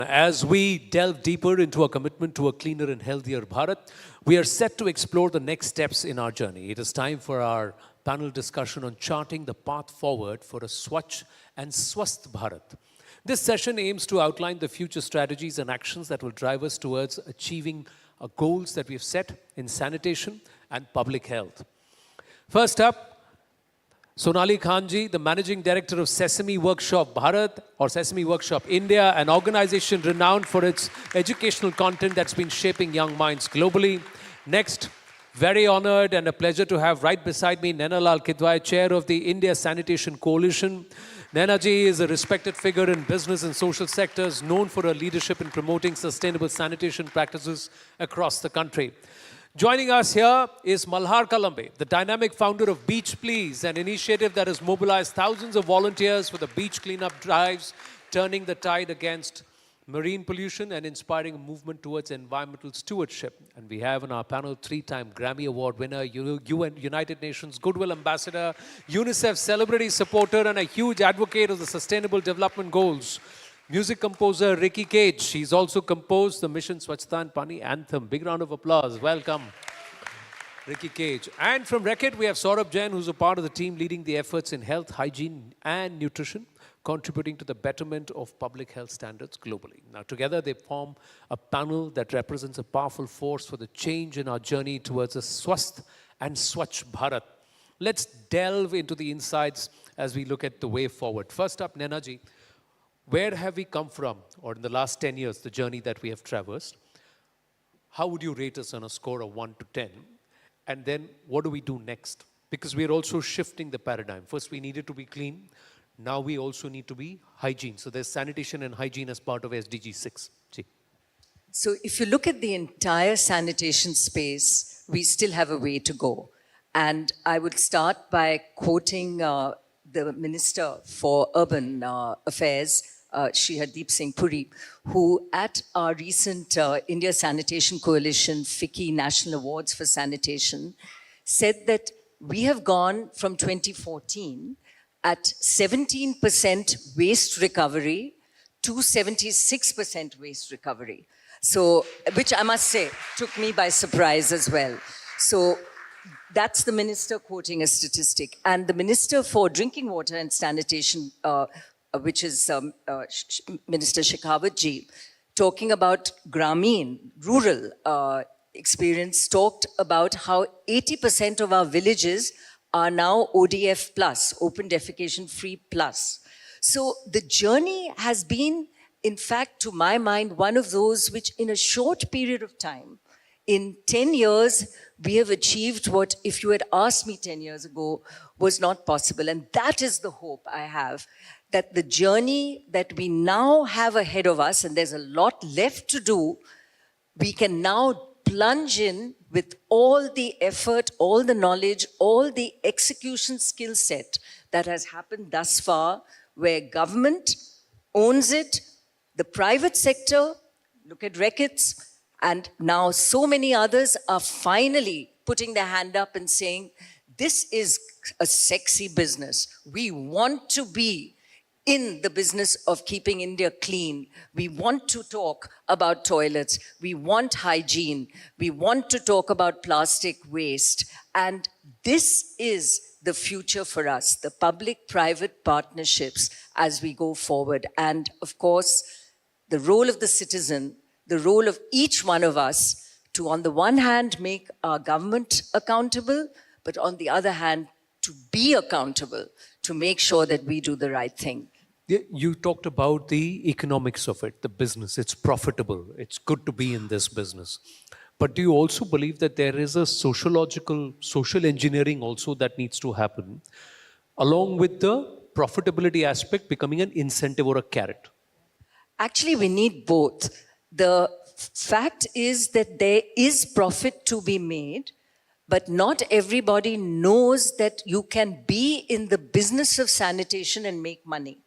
As we delve deeper into our commitment to a cleaner and healthier Bharat, we are set to explore the next steps in our journey. It is time for our panel discussion on charting the path forward for a Swachh and Swasth Bharat. This session aims to outline the future strategies and actions that will drive us towards achieving our goals that we have set in sanitation and public health. First up, Sonali Khanji, the Managing Director of Sesame Workshop Bharat or Sesame Workshop India, an organization renowned for its educational content that's been shaping young minds globally. Next, very honored and a pleasure to have right beside me Naina Lal Kidwai, Chair of the India Sanitation Coalition. Naina ji is a respected figure in business and social sectors, known for her leadership in promoting sustainable sanitation practices across the country. Joining us here is Malhar Kalambe, the dynamic founder of Beach Please, an initiative that has mobilized thousands of volunteers for the beach cleanup drives, turning the tide against marine pollution and inspiring a movement towards environmental stewardship. And we have on our panel three-time Grammy Award winner, UN United Nations Goodwill Ambassador, UNICEF celebrity supporter, and a huge advocate of the Sustainable Development Goals. Music composer Ricky Cage. She's also composed the Mission Swachhta and Paani anthem. Big round of applause. Welcome, Ricky Cage. And from Reckitt, we have Saurabh Jain, who's a part of the team leading the efforts in health, hygiene, and nutrition, contributing to the betterment of public health standards globally. Now, together they form a panel that represents a powerful force for the change in our journey towards a Swasth and Swachh Bharat. Let's delve into the insights as we look at the way forward. First up, Naina ji. Where have we come from, or in the last 10 years, the journey that we have traversed? How would you rate us on a score of 1 to 10? And then what do we do next? Because we're also shifting the paradigm. First, we needed to be clean. Now we also need to be hygiene. So there's sanitation and hygiene as part of SDG 6. So if you look at the entire sanitation space, we still have a way to go. And I would start by quoting the Minister for Urban Affairs, Shri Hardeep Singh Puri, who at our recent India Sanitation Coalition FICCI National Awards for Sanitation said that we have gone from 2014 at 17% waste recovery to 76% waste recovery. So, which I must say, took me by surprise as well. So, that's the minister quoting a statistic. And the Minister for Drinking Water and Sanitation, which is Minister Shekhawat ji, talking about Grameen, rural experience, talked about how 80% of our villages are now ODF plus, open defecation free plus. So the journey has been, in fact, to my mind, one of those which in a short period of time, in 10 years, we have achieved what, if you had asked me 10 years ago, was not possible. And that is the hope I have, that the journey that we now have ahead of us, and there's a lot left to do, we can now plunge in with all the effort, all the knowledge, all the execution skill set that has happened thus far, where government owns it, the private sector, look at Reckitt's, and now so many others are finally putting their hand up and saying, this is a sexy business. We want to be in the business of keeping India clean. We want to talk about toilets. We want hygiene. We want to talk about plastic waste. And this is the future for us, the public-private partnerships as we go forward. And of course, the role of the citizen, the role of each one of us to, on the one hand, make our government accountable, but on the other hand, to be accountable, to make sure that we do the right thing. You talked about the economics of it, the business. It's profitable. It's good to be in this business. But do you also believe that there is a social engineering also that needs to happen, along with the profitability aspect becoming an incentive or a carrot? Actually, we need both. The fact is that there is profit to be made, but not everybody knows that you can be in the business of sanitation and make money.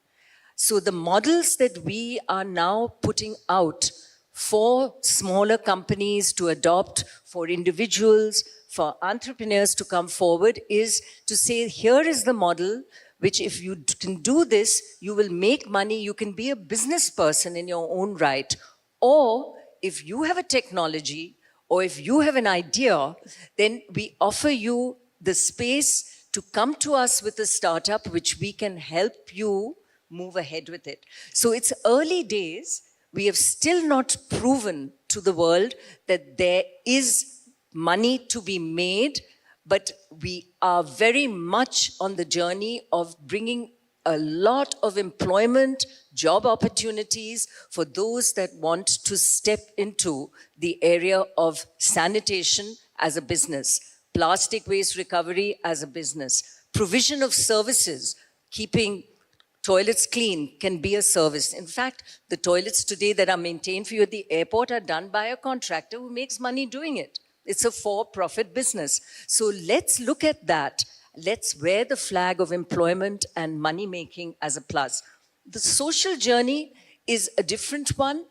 So the models that we are now putting out for smaller companies to adopt, for individuals, for entrepreneurs to come forward is to say, here is the model which if you can do this, you will make money, you can be a business person in your own right. Or if you have a technology, or if you have an idea, then we offer you the space to come to us with a startup which we can help you move ahead with it. So it's early days. We have still not proven to the world that there is money to be made, but we are very much on the journey of bringing a lot of employment, job opportunities for those that want to step into the area of sanitation as a business, plastic waste recovery as a business, provision of services, keeping toilets clean can be a service. In fact, the toilets today that are maintained for you at the airport are done by a contractor who makes money doing it. It's a for-profit business. So let's look at that. Let's wear the flag of employment and money-making as a plus. The social journey is a different one,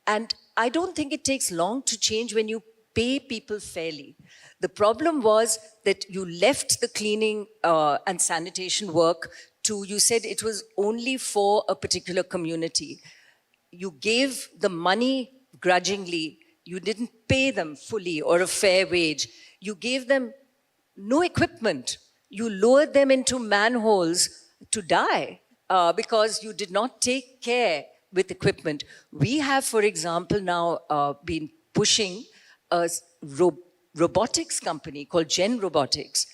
and I don't think it takes long to change when you pay people fairly. The problem was that you left the cleaning and sanitation work to, you said it was only for a particular community. You gave the money grudgingly. You didn't pay them fully or a fair wage. You gave them no equipment. You lowered them into manholes to die because you did not take care with equipment. We have, for example, now been pushing a robotics company called Gen Robotics.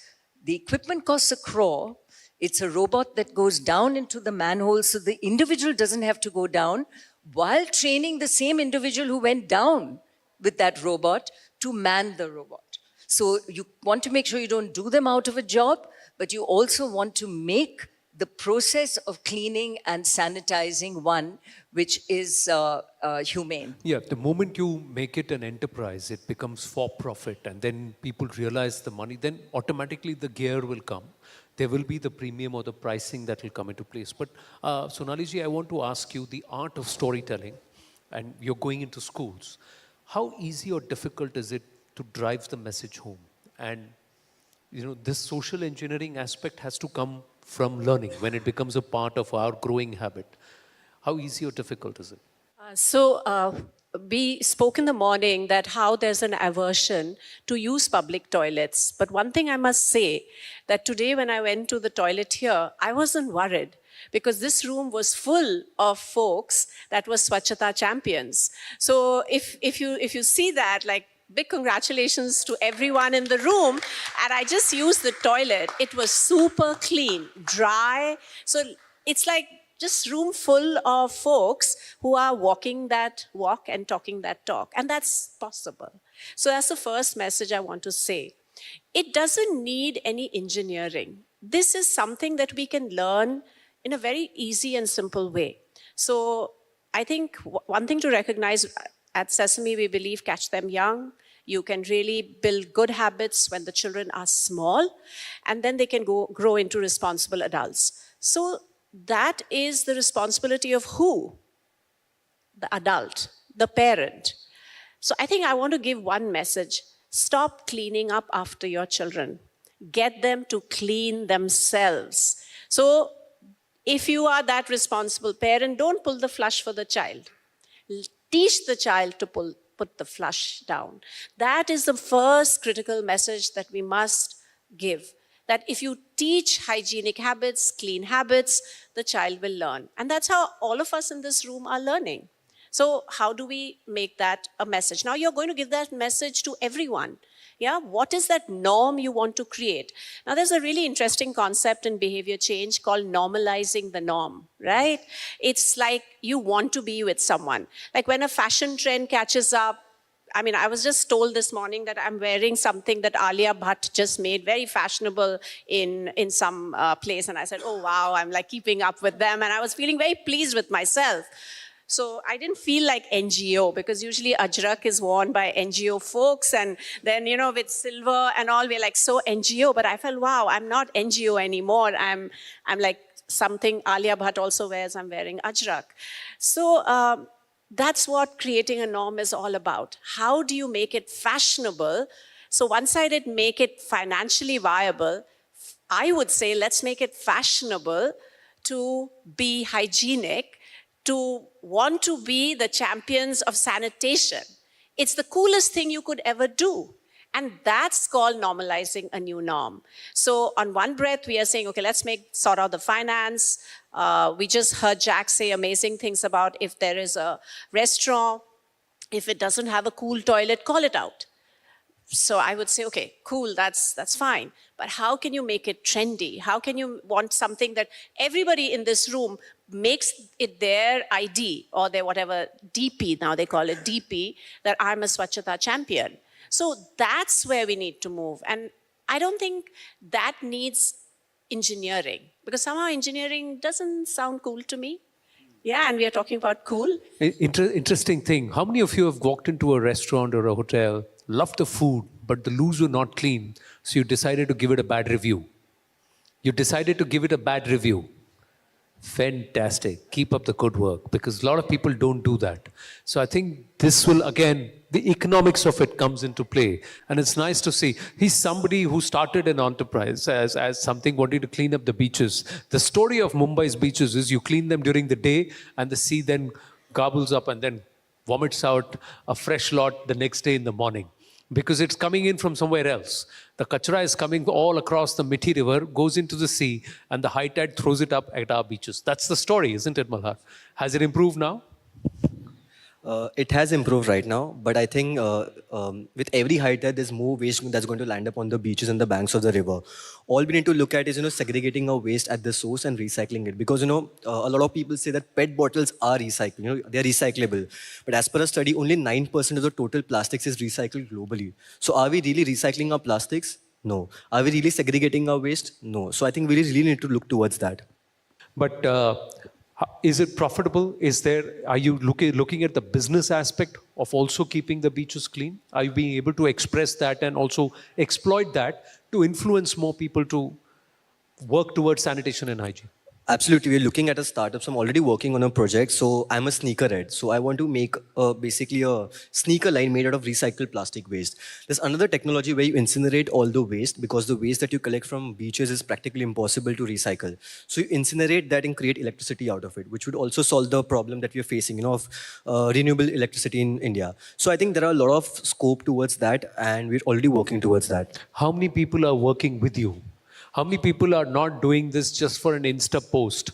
The equipment costs £1 crore. It's a robot that goes down into the manhole so the individual doesn't have to go down, while training the same individual who went down with that robot to man the robot. So you want to make sure you don't do them out of a job, but you also want to make the process of cleaning and sanitizing one which is humane. Yeah, the moment you make it an enterprise, it becomes for profit, and then people realize the money, then automatically the gear will come. There will be the premium or the pricing that will come into place. But Sonaliji, I want to ask you the art of storytelling, and you're going into schools. How easy or difficult is it to drive the message home? And you know, this social engineering aspect has to come from learning when it becomes a part of our growing habit. How easy or difficult is it? We spoke in the morning that how there's an aversion to use public toilets. But one thing I must say, that today when I went to the toilet here, I wasn't worried because this room was full of folks that were Swachhta champions. So if you see that, like, big congratulations to everyone in the room. And I just used the toilet. It was super clean, dry. So it's like just room full of folks who are walking that walk and talking that talk. And that's possible. So that's the first message I want to say. It doesn't need any engineering. This is something that we can learn in a very easy and simple way. So I think one thing to recognize, at Sesame, we believe catch them young. You can really build good habits when the children are small, and then they can grow into responsible adults. So that is the responsibility of who? The adult, the parent. So I think I want to give one message. Stop cleaning up after your children. Get them to clean themselves. So if you are that responsible parent, don't pull the flush for the child. Teach the child to put the flush down. That is the first critical message that we must give. That if you teach hygienic habits, clean habits, the child will learn. And that's how all of us in this room are learning. So how do we make that a message? Now you're going to give that message to everyone. Yeah, what is that norm you want to create? Now there's a really interesting concept in behavior change called normalizing the norm, right? It's like you want to be with someone. Like when a fashion trend catches up, I mean, I was just told this morning that I'm wearing something that Alia Bhatt just made very fashionable in some place. And I said, oh, wow, I'm like keeping up with them. And I was feeling very pleased with myself. So I didn't feel like NGO because usually Ajrak is worn by NGO folks. And then, you know, with silver and all, we're like so NGO. But I felt, wow, I'm not NGO anymore. I'm like something Alia Bhatt also wears. I'm wearing Ajrak. So that's what creating a norm is all about. How do you make it fashionable? So one-sided, make it financially viable. I would say let's make it fashionable to be hygienic, to want to be the champions of sanitation. It's the coolest thing you could ever do. And that's called normalizing a new norm. So on one breath, we are saying, okay, let's sort out the finance. We just heard Jack say amazing things about if there is a restaurant, if it doesn't have a cool toilet, call it out. So I would say, okay, cool, that's fine. But how can you make it trendy? How can you want something that everybody in this room makes it their ID or their whatever DP, now they call it DP, that I'm a Swachhta champion. So that's where we need to move. And I don't think that needs engineering, because somehow engineering doesn't sound cool to me. Yeah, and we are talking about cool. Interesting thing. How many of you have walked into a restaurant or a hotel, loved the food, but the loos were not clean, so you decided to give it a bad review? You decided to give it a bad review. Fantastic. Keep up the good work, because a lot of people don't do that. So I think this will, again, the economics of it comes into play. And it's nice to see. He's somebody who started an enterprise as something wanting to clean up the beaches. The story of Mumbai's beaches is you clean them during the day and the sea then gobbles up and then vomits out a fresh lot the next day in the morning. Because it's coming in from somewhere else. The kachra is coming all across the Mithi River, goes into the sea, and the high tide throws it up at our beaches. That's the story, isn't it, Malhar? Has it improved now? It has improved right now, but I think with every high tide, there's more waste that's going to land up on the beaches and the banks of the river. All we need to look at is, segregating our waste at the source and recycling it. Because, a lot of people say that PET bottles are recyclable, they're recyclable. But as per a study, only 9% of the total plastics is recycled globally. So are we really recycling our plastics? No. Are we really segregating our waste? No. So I think we really need to look towards that. But is it profitable? Are you looking at the business aspect of also keeping the beaches clean? Are you being able to express that and also exploit that to influence more people to work towards sanitation and hygiene? Absolutely. We're looking at a startup. So I'm already working on a project. So I'm a sneakerhead. So I want to make basically a sneaker line made out of recycled plastic waste. There's another technology where you incinerate all the waste, because the waste that you collect from beaches is practically impossible to recycle. So you incinerate that and create electricity out of it, which would also solve the problem that we're facing, of renewable electricity in India. So I think there are a lot of scope towards that, and we're already working towards that. How many people are working with you? How many people are not doing this just for an Insta post?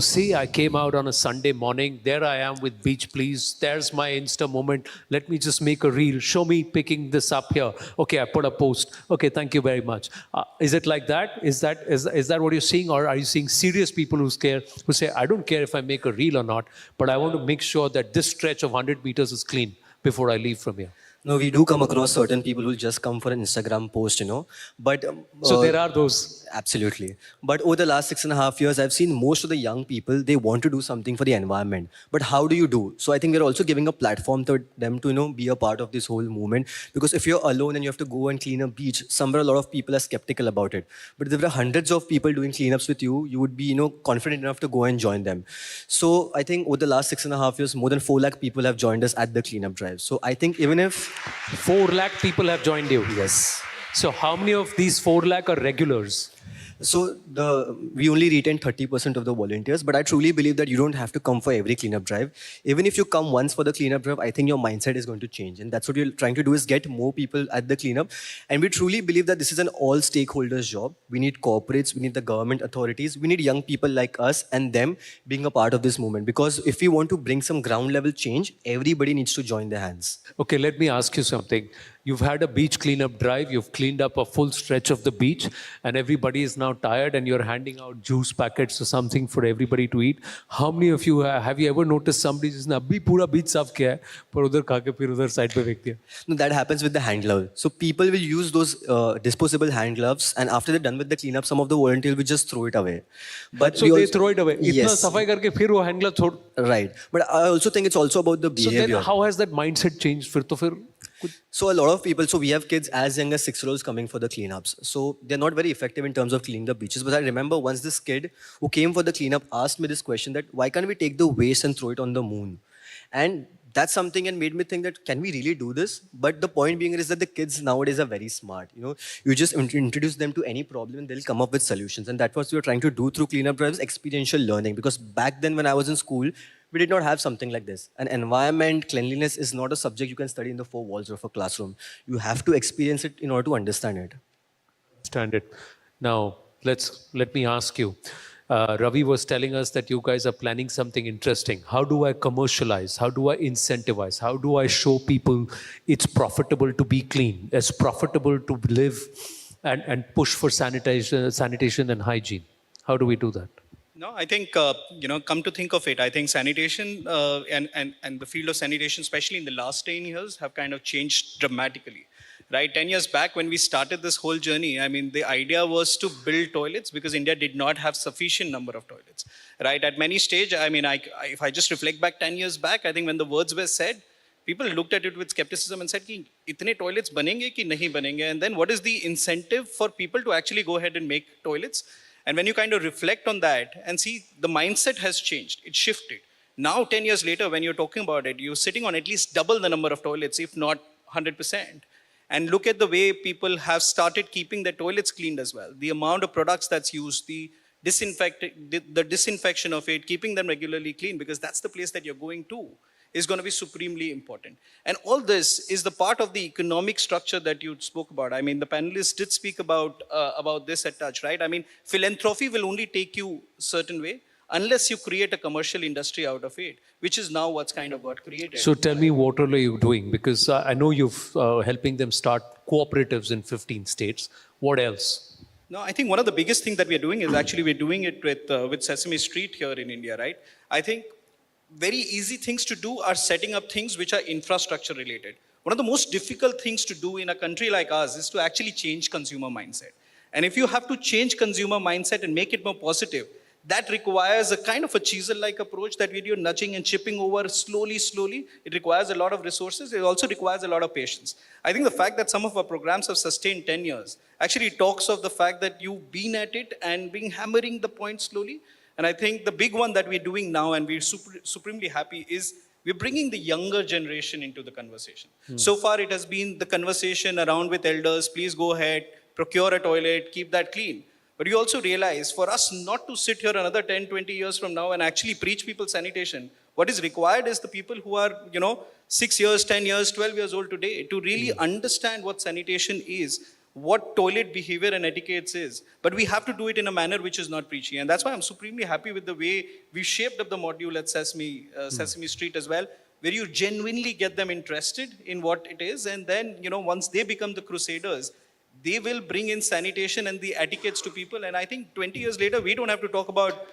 See, I came out on a Sunday morning. There I am with Beach Please. There's my Insta moment. Let me just make a reel. Show me picking this up here. Okay, I put a post. Okay, thank you very much. Is it like that? Is that what you're seeing? Or are you seeing serious people who say, I don't care if I make a reel or not, but I want to make sure that this stretch of 100 meters is clean before I leave from here? No, we do come across certain people who just come for an Instagram post, But so there are those. Absolutely. But over the last 6.5 years, I've seen most of the young people, they want to do something for the environment. But how do you do? So I think we're also giving a platform to them to, be a part of this whole movement. Because if you're alone and you have to go and clean a beach, somewhere a lot of people are skeptical about it. But if there were hundreds of people doing cleanups with you, you would be, confident enough to go and join them. So I think over the last 6.5 years, more than 4 lakh people have joined us at the cleanup drive. So I think even if 4 lakh people have joined you. Yes. So how many of these 4 lakh are regulars? So we only retain 30% of the volunteers, but I truly believe that you don't have to come for every cleanup drive. Even if you come once for the cleanup drive, I think your mindset is going to change. And that's what we're trying to do, is get more people at the cleanup. And we truly believe that this is an all stakeholders job. We need corporates, we need the government authorities, we need young people like us and them being a part of this movement. Because if we want to bring some ground level change, everybody needs to join their hands. Okay, let me ask you something. You've had a beach cleanup drive, you've cleaned up a full stretch of the beach, and everybody is now tired and you're handing out juice packets or something for everybody to eat. How many of you, have you ever noticed somebody जिसने अभी पूरा beach साफ किया है, पर उधर खा के फिर उधर side पे फेंक दिया? No, that happens with the hand glove. So people will use those disposable hand gloves, and after they're done with the cleanup, some of the volunteers will just throw it away. But so they throw it away. Yes. इतना सफाई करके फिर वो hand glove छोड़. Right. But I also think it's also about the behavior. So then how has that mindset changed? So a lot of people, so we have kids as young as 6-year-olds coming for the cleanups. So they're not very effective in terms of cleaning the beaches. But I remember once this kid who came for the cleanup asked me this question, that why can't we take the waste and throw it on the moon? And that's something and made me think that can we really do this? But the point being is that the kids nowadays are very smart. You just introduce them to any problem and they'll come up with solutions. And that's what we were trying to do through cleanup drives, experiential learning. Because back then when I was in school, we did not have something like this. And environment, cleanliness is not a subject you can study in the four walls of a classroom. You have to experience it in order to understand it. Understand it. Now, let me ask you. Ravi was telling us that you guys are planning something interesting. How do I commercialize? How do I incentivize? How do I show people it's profitable to be clean, it's profitable to live and push for sanitation and hygiene? How do we do that? No, I think, come to think of it, I think sanitation and the field of sanitation, especially in the last 10 years, have kind of changed dramatically. Right, 10 years back when we started this whole journey, I mean, the idea was to build toilets because India did not have sufficient number of toilets. Right, at many stage, I mean, if I just reflect back 10 years back, I think when the words were said, people looked at it with skepticism and said, ki, itne toilets banenge ki nahi banenge? And then what is the incentive for people to actually go ahead and make toilets? And when you kind of reflect on that and see the mindset has changed, it shifted. Now, 10 years later, when you're talking about it, you're sitting on at least double the number of toilets, if not 100%. And look at the way people have started keeping their toilets cleaned as well. The amount of products that's used, the disinfection of it, keeping them regularly clean, because that's the place that you're going to, is going to be supremely important. And all this is the part of the economic structure that you spoke about. I mean, the panelists did speak about this at touch, right? I mean, philanthropy will only take you a certain way unless you create a commercial industry out of it, which is now what's kind of got created. So tell me, what all are you doing? Because I know you're helping them start cooperatives in 15 states. What else? No, I think one of the biggest things that we're doing is actually we're doing it with Sesame Street here in India, right? I think very easy things to do are setting up things which are infrastructure related. One of the most difficult things to do in a country like ours is to actually change consumer mindset. And if you have to change consumer mindset and make it more positive, that requires a kind of a chisel-like approach that you're nudging and chipping over slowly. It requires a lot of resources. It also requires a lot of patience. I think the fact that some of our programs have sustained 10 years actually talks of the fact that you've been at it and been hammering the point slowly. And I think the big one that we're doing now, and we're supremely happy, is we're bringing the younger generation into the conversation. So far, it has been the conversation around with elders, please go ahead, procure a toilet, keep that clean. But you also realize for us not to sit here another 10, 20 years from now and actually preach people sanitation, what is required is the people who are, 6 years, 10 years, 12 years old today to really understand what sanitation is, what toilet behavior and etiquettes is. But we have to do it in a manner which is not preachy. And that's why I'm supremely happy with the way we shaped up the module at Sesame Street as well, where you genuinely get them interested in what it is. And then, once they become the crusaders, they will bring in sanitation and the etiquettes to people. And I think 20 years later, we don't have to talk about,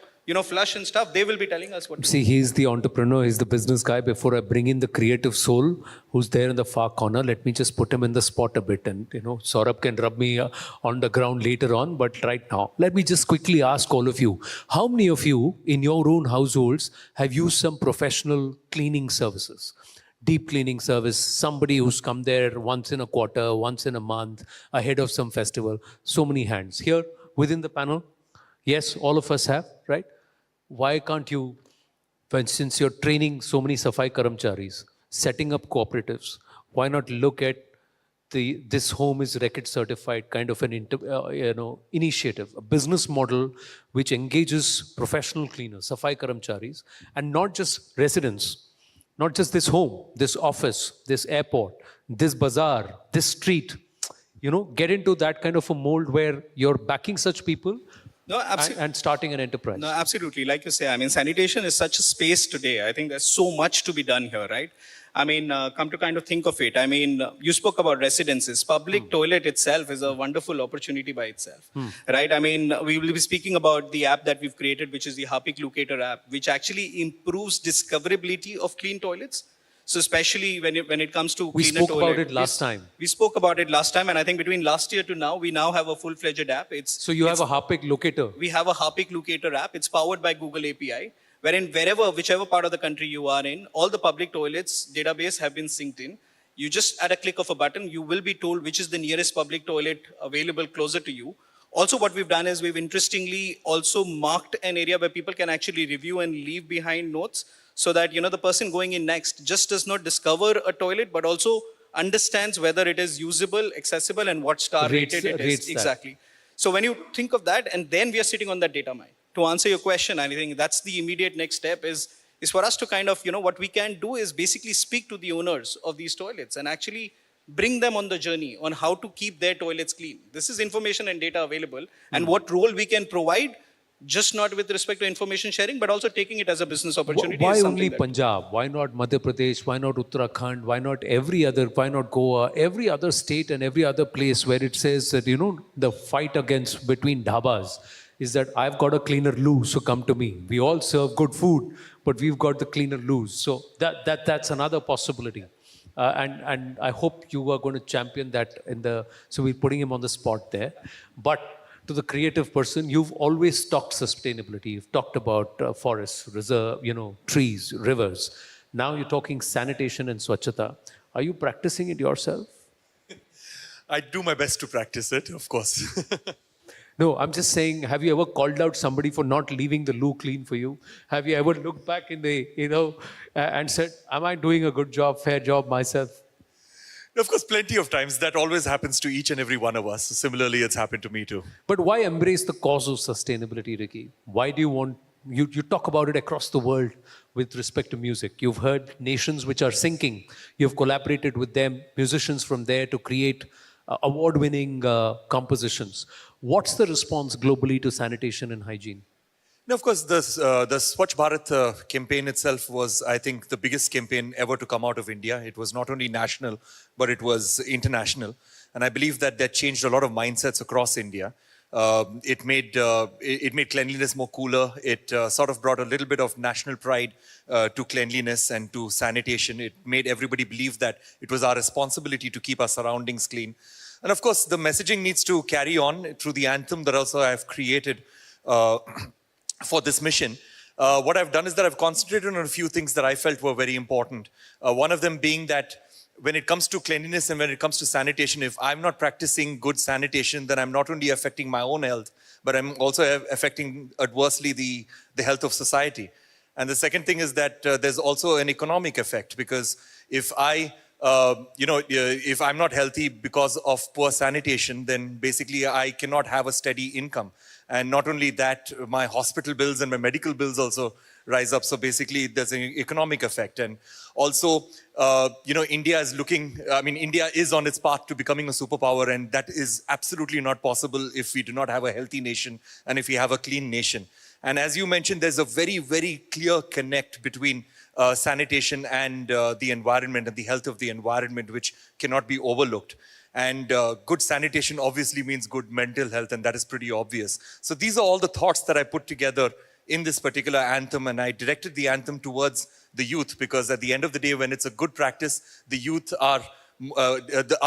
flush and stuff. They will be telling us what to do. See, he's the entrepreneur, he's the business guy. Before I bring in the creative soul who's there in the far corner, let me just put him in the spot a bit. And, Saurabh can rub me on the ground later on. But right now, let me just quickly ask all of you, how many of you in your own households have used some professional cleaning services? Deep cleaning service, somebody who's come there once in a quarter, once in a month, ahead of some festival. So many hands. Here, within the panel, yes, all of us have, right? Why can't you, since you're training so many Safai Karamcharis, setting up cooperatives, why not look at this home is RECIT certified kind of an initiative, a business model which engages professional cleaners, Safai Karamcharis, and not just residents. Not just this home, this office, this airport, this bazaar, this street. Get into that kind of a mold where you're backing such people and starting an enterprise. No, absolutely. Like you say, I mean, sanitation is such a space today. I think there's so much to be done here, right? I mean, come to kind of think of it. I mean, you spoke about residences. Public toilet itself is a wonderful opportunity by itself, right? I mean, we will be speaking about the app that we've created, which is the Harpic Locator app, which actually improves discoverability of clean toilets. So especially when it comes to we cleaner spoke about it last time. We spoke about it last time, and I think between last year to now, we now have a full-fledged app. So you have a Harpic Locator? We have a Harpic Locator app. It's powered by Google API. Wherein whichever part of the country you are in, all the public toilets database have been synced in. You just, at a click of a button, you will be told which is the nearest public toilet available closer to you. Also, what we've done is we've interestingly also marked an area where people can actually review and leave behind notes, so that the person going in next just does not discover a toilet, but also understands whether it is usable, accessible, and what star rated it is. Rates that. Exactly. So when you think of that, and then we are sitting on that data mine. To answer your question, I think that's the immediate next step is for us to kind of, what we can do is basically speak to the owners of these toilets and actually bring them on the journey on how to keep their toilets clean. This is information and data available, and what role we can provide, just not with respect to information sharing, but also taking it as a business opportunity. Why is only something that- Punjab? Why not Madhya Pradesh? Why not Uttarakhand? Why not every other? Why not Goa? Every other state and every other place where it says that, the fight against between dhabas is that I've got a cleaner loo, so come to me. We all serve good food, but we've got the cleaner loos. So that's another possibility. And I hope you are going to champion that so we're putting him on the spot there. But to the creative person, you've always talked sustainability. You've talked about forests, reserve, trees, rivers. Now you're talking sanitation and Swachhta. Are you practicing it yourself? I do my best to practice it, of course. No, I'm just saying, have you ever called out somebody for not leaving the loo clean for you? Have you ever looked back in the, and said, am I doing a good job, fair job myself? Of course, plenty of times. That always happens to each and every one of us. Similarly, it's happened to me too. But why embrace the cause of sustainability, Ricky? Why do you want, you talk about it across the world with respect to music. You've heard nations which are sinking. You've collaborated with them, musicians from there to create award-winning compositions. What's the response globally to sanitation and hygiene? Now, of course, the Swachh Bharat campaign itself was, I think, the biggest campaign ever to come out of India. It was not only national, but it was international. And I believe that changed a lot of mindsets across India. It made cleanliness more cooler. It sort of brought a little bit of national pride to cleanliness and to sanitation. It made everybody believe that it was our responsibility to keep our surroundings clean. And of course, the messaging needs to carry on through the anthem that also I've created for this mission. What I've done is that I've concentrated on a few things that I felt were very important. One of them being that when it comes to cleanliness and when it comes to sanitation, if I'm not practicing good sanitation, then I'm not only affecting my own health, but I'm also affecting adversely the health of society. And the second thing is that there's also an economic effect, because if if I'm not healthy because of poor sanitation, then basically I cannot have a steady income. And not only that, my hospital bills and my medical bills also rise up. So basically there's an economic effect. And also, India is on its path to becoming a superpower, and that is absolutely not possible if we do not have a healthy nation and if we have a clean nation. And as you mentioned, there's a very, very clear connect between sanitation and the environment and the health of the environment, which cannot be overlooked. And good sanitation obviously means good mental health, and that is pretty obvious. So these are all the thoughts that I put together in this particular anthem, and I directed the anthem towards the youth, because at the end of the day, when it's a good practice, the youth are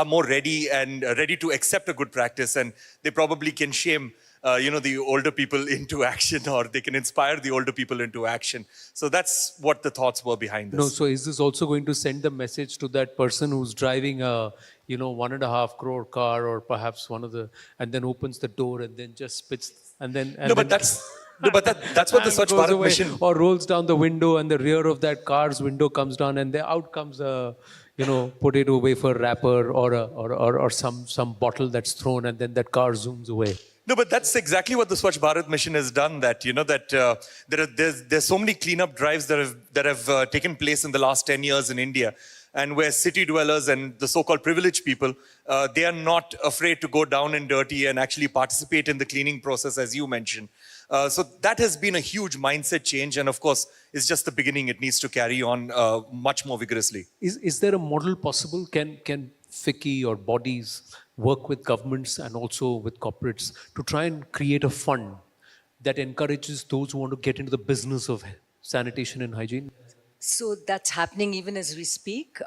more ready to accept a good practice, and they probably can shame the older people into action, or they can inspire the older people into action. So that's what the thoughts were behind this. No, so is this also going to send the message to that person who's driving a, 1.5 crore car, or perhaps and then opens the door and then just spits, and then... That's what the Swachh Bharat mission... Or rolls down the window and the rear of that car's window comes down, and there out comes a, potato wafer wrapper or some bottle that's thrown, and then that car zooms away. No, but that's exactly what the Swachh Bharat mission has done. There's so many cleanup drives that have taken place in the last 10 years in India, and where city dwellers and the so-called privileged people, they are not afraid to go down and dirty and actually participate in the cleaning process, as you mentioned. So that has been a huge mindset change, and of course, it's just the beginning. It needs to carry on much more vigorously. Is there a model possible? Can FICCI or bodies work with governments and also with corporates to try and create a fund that encourages those who want to get into the business of sanitation and hygiene? So that's happening even as we speak.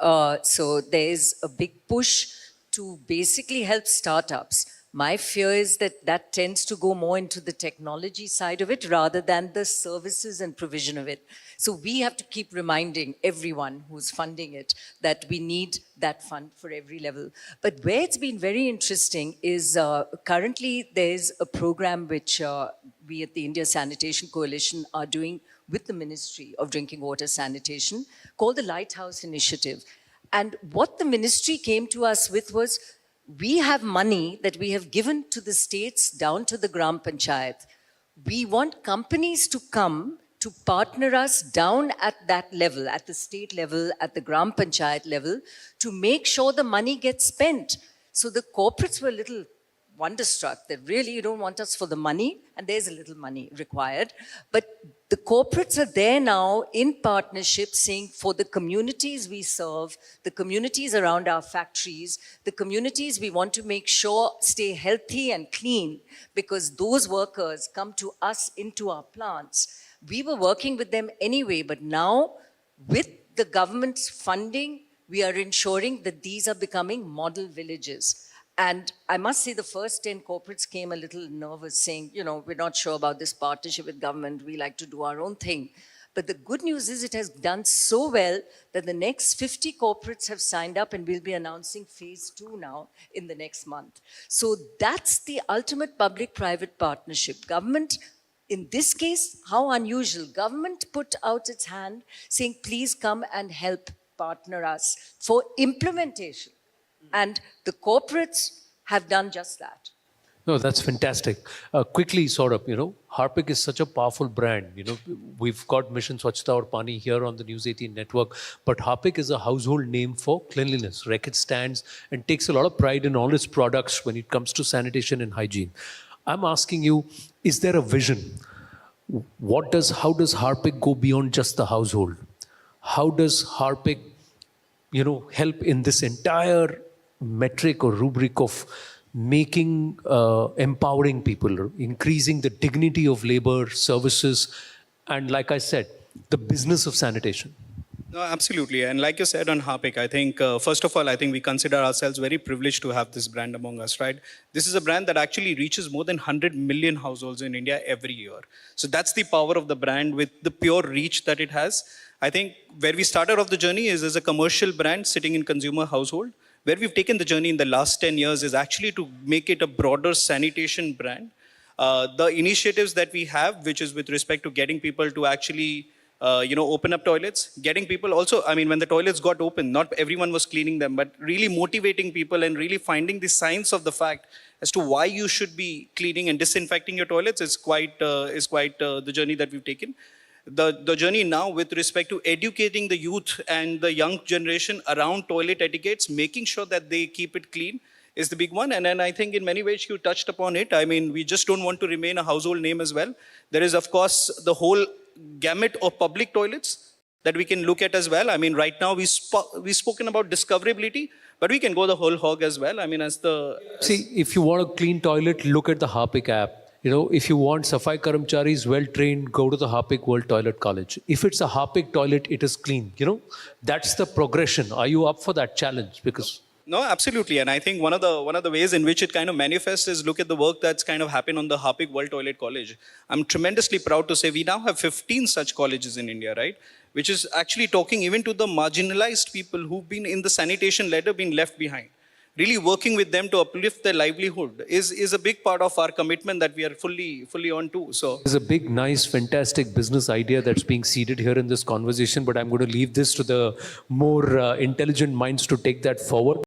So there is a big push to basically help startups My fear is that that tends to go more into the technology side of it rather than the services and provision of it. So we have to keep reminding everyone who's funding it that we need that fund for every level. But where it's been very interesting is currently there's a program which we at the India Sanitation Coalition are doing with the Ministry of Drinking Water Sanitation called the Lighthouse Initiative. And what the ministry came to us with was, we have money that we have given to the states down to the Gram Panchayat. We want companies to come to partner us down at that level, at the state level, at the Gram Panchayat level, to make sure the money gets spent. So the corporates were a little wonderstruck that really you don't want us for the money, and there's a little money required. But the corporates are there now in partnership saying for the communities we serve, the communities around our factories, the communities we want to make sure stay healthy and clean because those workers come to us into our plants. We were working with them anyway, but now with the government's funding, we are ensuring that these are becoming model villages. And I must say the first 10 corporates came a little nervous saying, you know, we're not sure about this partnership with government. We like to do our own thing. But the good news is it has done so well that the next 50 corporates have signed up and we'll be announcing phase 2 now in the next month. So that's the ultimate public-private partnership. Government, in this case, how unusual. Government put out its hand saying, please come and help partner us for implementation. And the corporates have done just that. No, that's fantastic. Quickly, sort of, Harpic is such a powerful brand. We've got Mission Swachhta or Paani here on the News 18 network, but Harpic is a household name for cleanliness. Reckitt stands and takes a lot of pride in all its products when it comes to sanitation and hygiene. I'm asking you, is there a vision? How does Harpic go beyond just the household? How does Harpic, help in this entire metric or rubric of making, empowering people, increasing the dignity of labor, services, and like I said, the business of sanitation? No, absolutely. And like you said on Harpic, I think, first of all, I think we consider ourselves very privileged to have this brand among us, right? This is a brand that actually reaches more than 100 million households in India every year. So that's the power of the brand with the pure reach that it has. I think where we started off the journey is as a commercial brand sitting in consumer household. Where we've taken the journey in the last 10 years is actually to make it a broader sanitation brand. The initiatives that we have, which is with respect to getting people to actually, open up toilets, getting people also, when the toilets got open, not everyone was cleaning them, but really motivating people and really finding the science of the fact as to why you should be cleaning and disinfecting your toilets is quite the journey that we've taken. The journey now with respect to educating the youth and the young generation around toilet etiquettes, making sure that they keep it clean is the big one. And then I think in many ways you touched upon it. we just don't want to remain a household name as well. There is, of course, the whole gamut of public toilets that we can look at as well. Right now we've spoken about discoverability, but we can go the whole hog as well. See, if you want a clean toilet, look at the Harpic app. If you want Safai Karamcharis well-trained, go to the Harpic World Toilet College. If it's a Harpic toilet, it is clean. That's the progression. Are you up for that challenge? Because no, absolutely. And I think one of the ways in which it kind of manifests is look at the work that's kind of happened on the Harpic World Toilet College. I'm tremendously proud to say we now have 15 such colleges in India, right? Which is actually talking even to the marginalized people who've been in the sanitation ladder being left behind. Really working with them to uplift their livelihood is a big part of our commitment that we are fully on to. So there's a big, nice, fantastic business idea that's being seeded here in this conversation, but I'm going to leave this to the more intelligent minds to take that forward.